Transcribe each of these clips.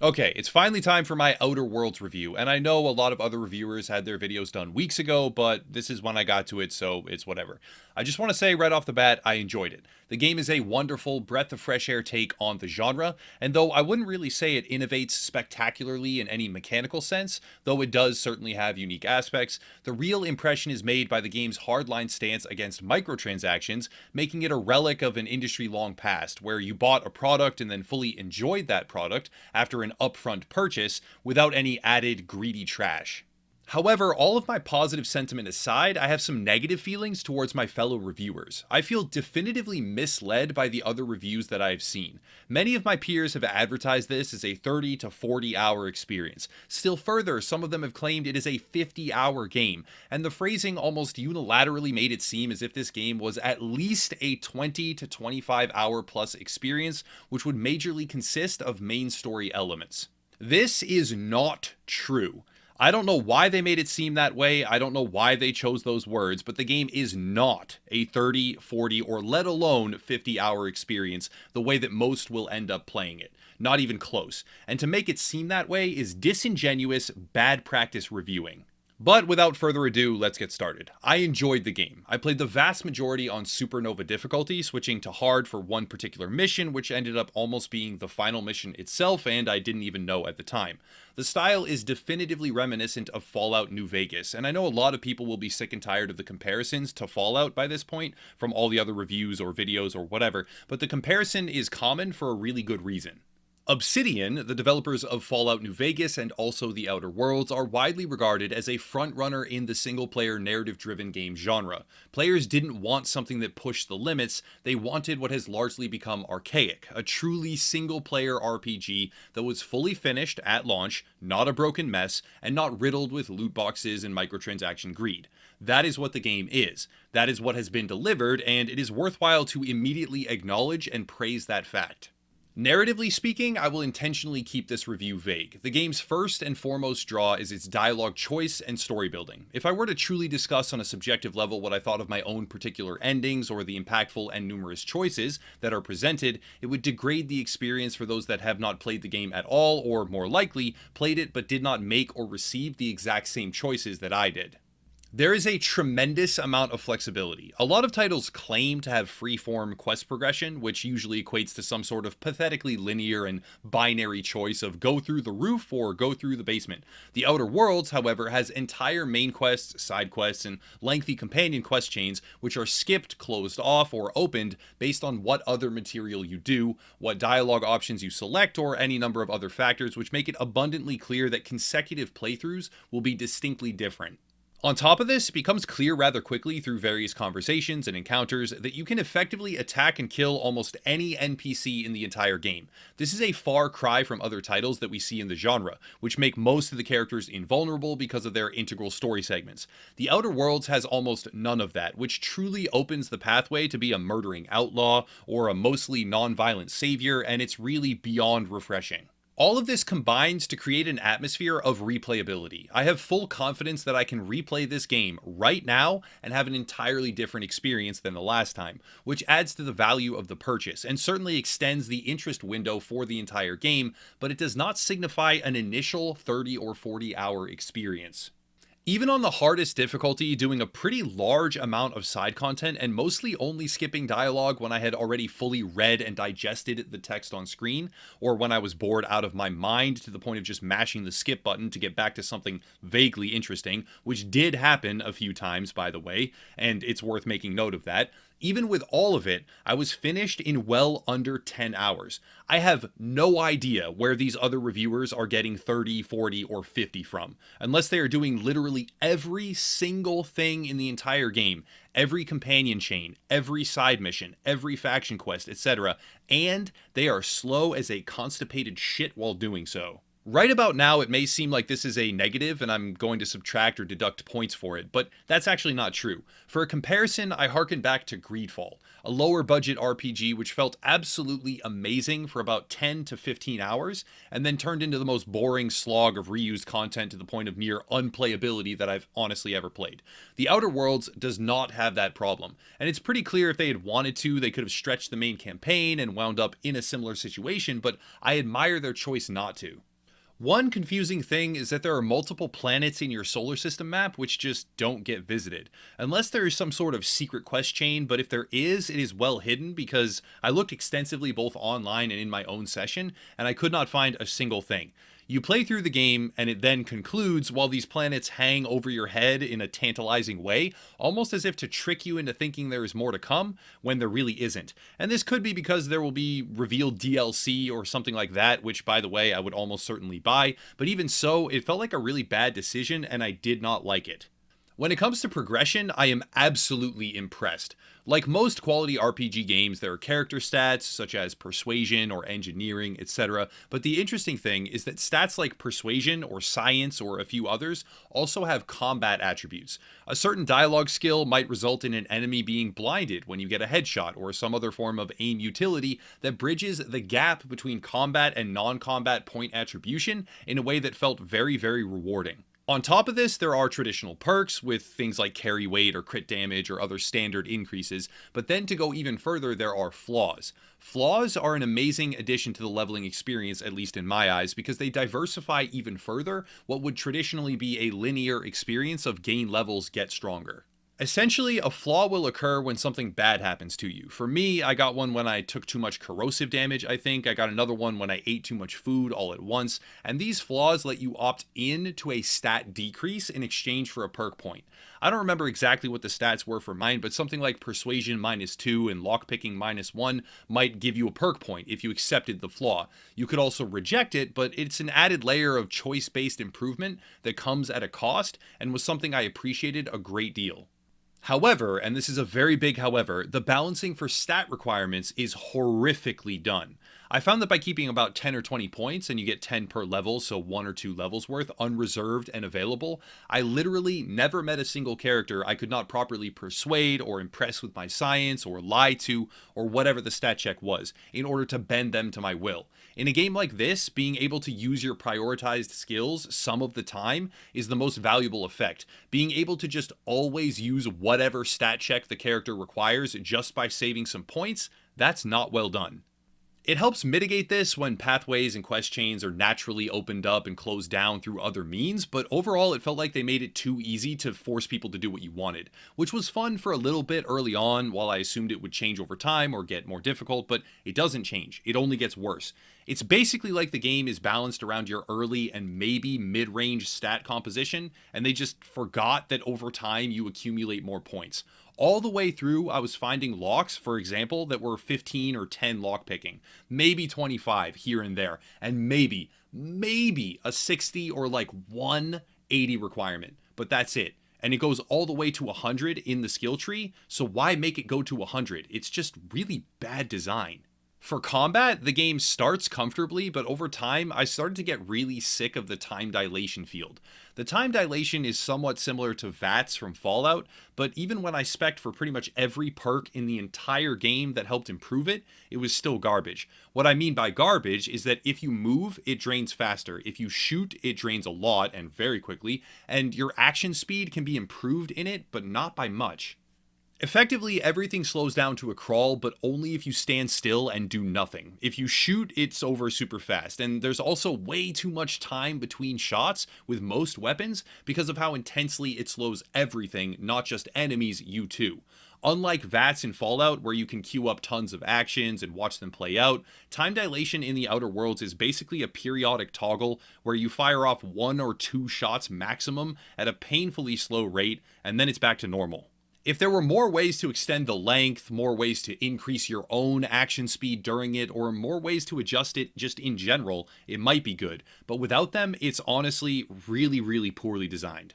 Okay, it's finally time for my Outer Worlds review, and I know a lot of other reviewers had their videos done weeks ago, but this is when I got to it, so it's whatever. I just want to say right off the bat, I enjoyed it. The game is a wonderful breath of fresh air take on the genre, and though I wouldn't really say it innovates spectacularly in any mechanical sense, though it does certainly have unique aspects, the real impression is made by the game's hardline stance against microtransactions, making it a relic of an industry long past, where you bought a product and then fully enjoyed that product after an upfront purchase without any added greedy trash. However, all of my positive sentiment aside, I have some negative feelings towards my fellow reviewers. I feel definitively misled by the other reviews that I have seen. Many of my peers have advertised this as a 30 to 40 hour experience. Still further, some of them have claimed it is a 50-hour game, and the phrasing almost unilaterally made it seem as if this game was at least a 20 to 25 hour plus experience, which would majorly consist of main story elements. This is not true. I don't know why they made it seem that way. I don't know why they chose those words, but the game is not a 30, 40, or let alone 50-hour experience the way that most will end up playing it. Not even close. And to make it seem that way is disingenuous, bad practice reviewing. But without further ado, let's get started. I enjoyed the game. I played the vast majority on Supernova difficulty, switching to hard for one particular mission, which ended up almost being the final mission itself, and I didn't even know at the time. The style is definitively reminiscent of Fallout New Vegas, and I know a lot of people will be sick and tired of the comparisons to Fallout by this point, from all the other reviews or videos or whatever, but the comparison is common for a really good reason. Obsidian, the developers of Fallout New Vegas and also The Outer Worlds, are widely regarded as a frontrunner in the single-player narrative-driven game genre. Players didn't want something that pushed the limits, they wanted what has largely become archaic, a truly single-player RPG that was fully finished at launch, not a broken mess, and not riddled with loot boxes and microtransaction greed. That is what the game is. That is what has been delivered, and it is worthwhile to immediately acknowledge and praise that fact. Narratively speaking, I will intentionally keep this review vague. The game's first and foremost draw is its dialogue choice and story building. If I were to truly discuss on a subjective level what I thought of my own particular endings or the impactful and numerous choices that are presented, it would degrade the experience for those that have not played the game at all, or more likely, played it but did not make or receive the exact same choices that I did. There is a tremendous amount of flexibility. A lot of titles claim to have free-form quest progression, which usually equates to some sort of pathetically linear and binary choice of go through the roof or go through the basement. The Outer Worlds, however, has entire main quests, side quests, and lengthy companion quest chains, which are skipped, closed off, or opened based on what other material you do, what dialogue options you select, or any number of other factors, which make it abundantly clear that consecutive playthroughs will be distinctly different. On top of this, it becomes clear rather quickly through various conversations and encounters that you can effectively attack and kill almost any NPC in the entire game. This is a far cry from other titles that we see in the genre, which make most of the characters invulnerable because of their integral story segments. The Outer Worlds has almost none of that, which truly opens the pathway to be a murdering outlaw or a mostly non-violent savior, and it's really beyond refreshing. All of this combines to create an atmosphere of replayability. I have full confidence that I can replay this game right now and have an entirely different experience than the last time, which adds to the value of the purchase and certainly extends the interest window for the entire game, but it does not signify an initial 30 or 40 hour experience. Even on the hardest difficulty, doing a pretty large amount of side content and mostly only skipping dialogue when I had already fully read and digested the text on screen, or when I was bored out of my mind to the point of just mashing the skip button to get back to something vaguely interesting, which did happen a few times, by the way, and it's worth making note of that. Even with all of it, I was finished in well under 10 hours. I have no idea where these other reviewers are getting 30, 40, or 50 from, unless they are doing literally every single thing in the entire game, every companion chain, every side mission, every faction quest, etc., and they are slow as a constipated shit while doing so. Right about now, it may seem like this is a negative and I'm going to subtract or deduct points for it, but that's actually not true. For a comparison, I harken back to Greedfall, a lower budget RPG which felt absolutely amazing for about 10 to 15 hours, and then turned into the most boring slog of reused content to the point of near unplayability that I've honestly ever played. The Outer Worlds does not have that problem, and it's pretty clear if they had wanted to, they could have stretched the main campaign and wound up in a similar situation, but I admire their choice not to. One confusing thing is that there are multiple planets in your solar system map which just don't get visited. Unless there is some sort of secret quest chain, but if there is, it is well hidden because I looked extensively both online and in my own session, and I could not find a single thing. You play through the game, and it then concludes while these planets hang over your head in a tantalizing way, almost as if to trick you into thinking there is more to come, when there really isn't. And this could be because there will be revealed DLC or something like that, which, by the way, I would almost certainly buy, but even so, it felt like a really bad decision, and I did not like it. When it comes to progression, I am absolutely impressed. Like most quality RPG games, there are character stats such as persuasion or engineering, etc. But the interesting thing is that stats like persuasion or science or a few others also have combat attributes. A certain dialogue skill might result in an enemy being blinded when you get a headshot, or some other form of aim utility that bridges the gap between combat and non-combat point attribution in a way that felt very, very rewarding. On top of this, there are traditional perks with things like carry weight or crit damage or other standard increases, but then to go even further, there are flaws. Flaws are an amazing addition to the leveling experience, at least in my eyes, because they diversify even further what would traditionally be a linear experience of gain levels get stronger. Essentially, a flaw will occur when something bad happens to you. For me, I got one when I took too much corrosive damage, I think. I got another one when I ate too much food all at once. And these flaws let you opt in to a stat decrease in exchange for a perk point. I don't remember exactly what the stats were for mine, but something like persuasion -2 and lockpicking -1 might give you a perk point if you accepted the flaw. You could also reject it, but it's an added layer of choice-based improvement that comes at a cost and was something I appreciated a great deal. However, and this is a very big however, the balancing for stat requirements is horrifically done. I found that by keeping about 10 or 20 points, and you get 10 per level, so 1 or 2 levels worth, unreserved and available, I literally never met a single character I could not properly persuade or impress with my science or lie to, or whatever the stat check was, in order to bend them to my will. In a game like this, being able to use your prioritized skills some of the time is the most valuable effect. Being able to just always use whatever stat check the character requires just by saving some points, that's not well done. It helps mitigate this when pathways and quest chains are naturally opened up and closed down through other means, but overall it felt like they made it too easy to force people to do what you wanted, which was fun for a little bit early on while I assumed it would change over time or get more difficult, but it doesn't change, it only gets worse. It's basically like the game is balanced around your early and maybe mid-range stat composition, and they just forgot that over time you accumulate more points. All the way through, I was finding locks, for example, that were 15 or 10 lock picking, maybe 25 here and there, and maybe a 60 or like 180 requirement, but that's it. And it goes all the way to 100 in the skill tree, so why make it go to 100? It's just really bad design. For combat, the game starts comfortably, but over time, I started to get really sick of the time dilation field. The time dilation is somewhat similar to VATS from Fallout, but even when I spec'd for pretty much every perk in the entire game that helped improve it, it was still garbage. What I mean by garbage is that if you move, it drains faster. If you shoot, it drains a lot and very quickly, and your action speed can be improved in it, but not by much. Effectively, everything slows down to a crawl, but only if you stand still and do nothing. If you shoot, it's over super fast, and there's also way too much time between shots with most weapons because of how intensely it slows everything, not just enemies, you too. Unlike VATS in Fallout, where you can queue up tons of actions and watch them play out, time dilation in the Outer Worlds is basically a periodic toggle where you fire off 1 or 2 shots maximum at a painfully slow rate, and then it's back to normal. If there were more ways to extend the length, more ways to increase your own action speed during it, or more ways to adjust it just in general, it might be good. But without them, it's honestly really, really poorly designed.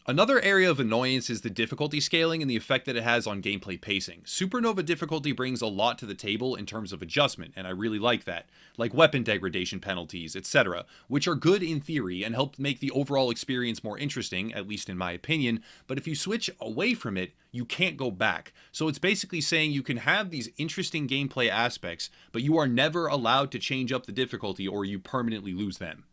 Another area of annoyance is the difficulty scaling and the effect that it has on gameplay pacing. Supernova difficulty brings a lot to the table in terms of adjustment, and I really like that, like weapon degradation penalties, etc., which are good in theory and help make the overall experience more interesting, at least in my opinion, but if you switch away from it, you can't go back. So it's basically saying you can have these interesting gameplay aspects, but you are never allowed to change up the difficulty or you permanently lose them.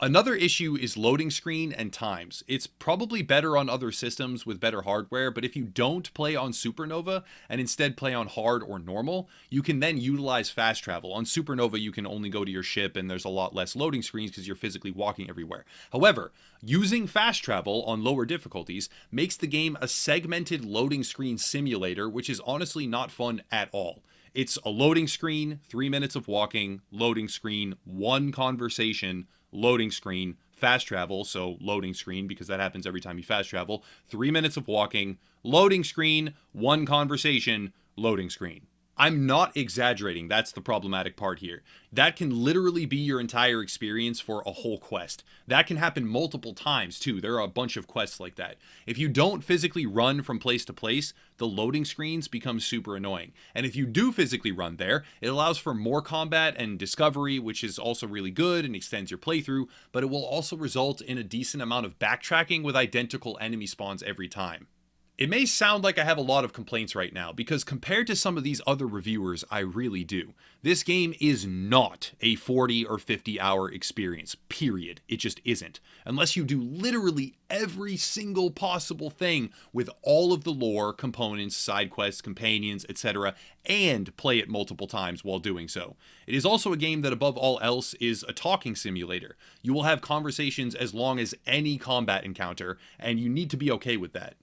Another issue is loading screen and times. It's probably better on other systems with better hardware, but if you don't play on Supernova and instead play on hard or normal, you can then utilize fast travel. On Supernova, you can only go to your ship and there's a lot less loading screens because you're physically walking everywhere. However, using fast travel on lower difficulties makes the game a segmented loading screen simulator, which is honestly not fun at all. It's a loading screen, 3 minutes of walking, loading screen, one conversation, loading screen, fast travel, so loading screen because that happens every time you fast travel, 3 minutes of walking, loading screen, one conversation, loading screen. I'm not exaggerating. That's the problematic part here. That can literally be your entire experience for a whole quest. That can happen multiple times too. There are a bunch of quests like that. If you don't physically run from place to place, the loading screens become super annoying. And if you do physically run there, it allows for more combat and discovery, which is also really good and extends your playthrough, but it will also result in a decent amount of backtracking with identical enemy spawns every time. It may sound like I have a lot of complaints right now, because compared to some of these other reviewers, I really do. This game is not a 40 or 50 hour experience, period. It just isn't. Unless you do literally every single possible thing with all of the lore, components, side quests, companions, etc., and play it multiple times while doing so. It is also a game that above all else is a talking simulator. You will have conversations as long as any combat encounter, and you need to be okay with that.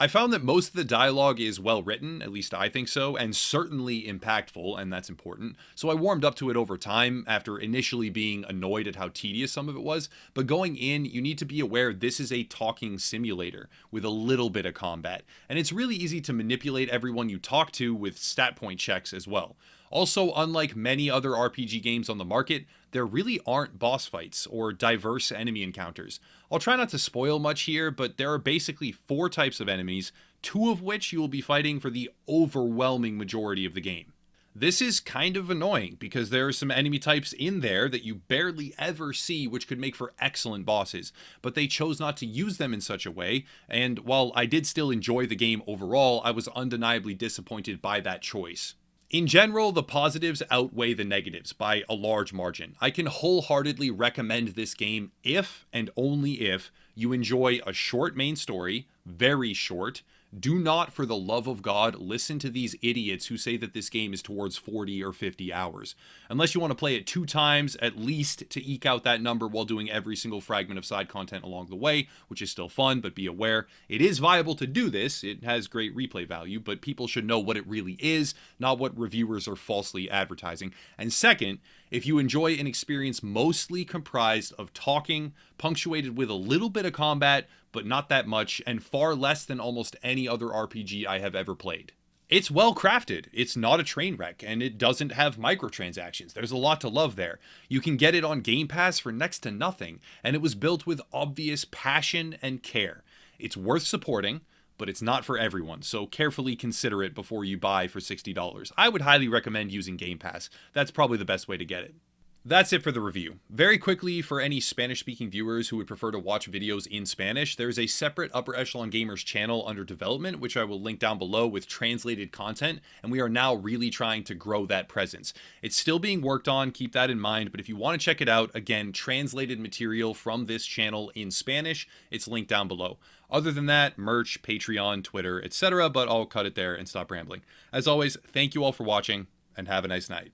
I found that most of the dialogue is well written, at least I think so, and certainly impactful, and that's important. So I warmed up to it over time after initially being annoyed at how tedious some of it was, but going in, you need to be aware this is a talking simulator with a little bit of combat, and it's really easy to manipulate everyone you talk to with stat point checks as well. Also, unlike many other RPG games on the market, there really aren't boss fights or diverse enemy encounters. I'll try not to spoil much here, but there are basically 4 types of enemies, 2 of which you will be fighting for the overwhelming majority of the game. This is kind of annoying because there are some enemy types in there that you barely ever see, which could make for excellent bosses, but they chose not to use them in such a way, and while I did still enjoy the game overall, I was undeniably disappointed by that choice. In general, the positives outweigh the negatives by a large margin. I can wholeheartedly recommend this game if, and only if, you enjoy a short main story, very short. Do not, for the love of God, listen to these idiots who say that this game is towards 40 or 50 hours. Unless you want to play it 2 times, at least, to eke out that number while doing every single fragment of side content along the way, which is still fun, but be aware, it is viable to do this, it has great replay value, but people should know what it really is, not what reviewers are falsely advertising. And second, if you enjoy an experience mostly comprised of talking, punctuated with a little bit of combat, but not that much, and far less than almost any other RPG I have ever played. It's well crafted, it's not a train wreck, and it doesn't have microtransactions. There's a lot to love there. You can get it on Game Pass for next to nothing, and it was built with obvious passion and care. It's worth supporting, but it's not for everyone, so carefully consider it before you buy for $60. I would highly recommend using Game Pass. That's probably the best way to get it. That's it for the review. Very quickly, for any Spanish-speaking viewers who would prefer to watch videos in Spanish, there is a separate Upper Echelon Gamers channel under development, which I will link down below with translated content, and we are now really trying to grow that presence. It's still being worked on, keep that in mind, but if you want to check it out, again, translated material from this channel in Spanish, it's linked down below. Other than that, merch, Patreon, Twitter, etc., but I'll cut it there and stop rambling. As always, thank you all for watching, and have a nice night.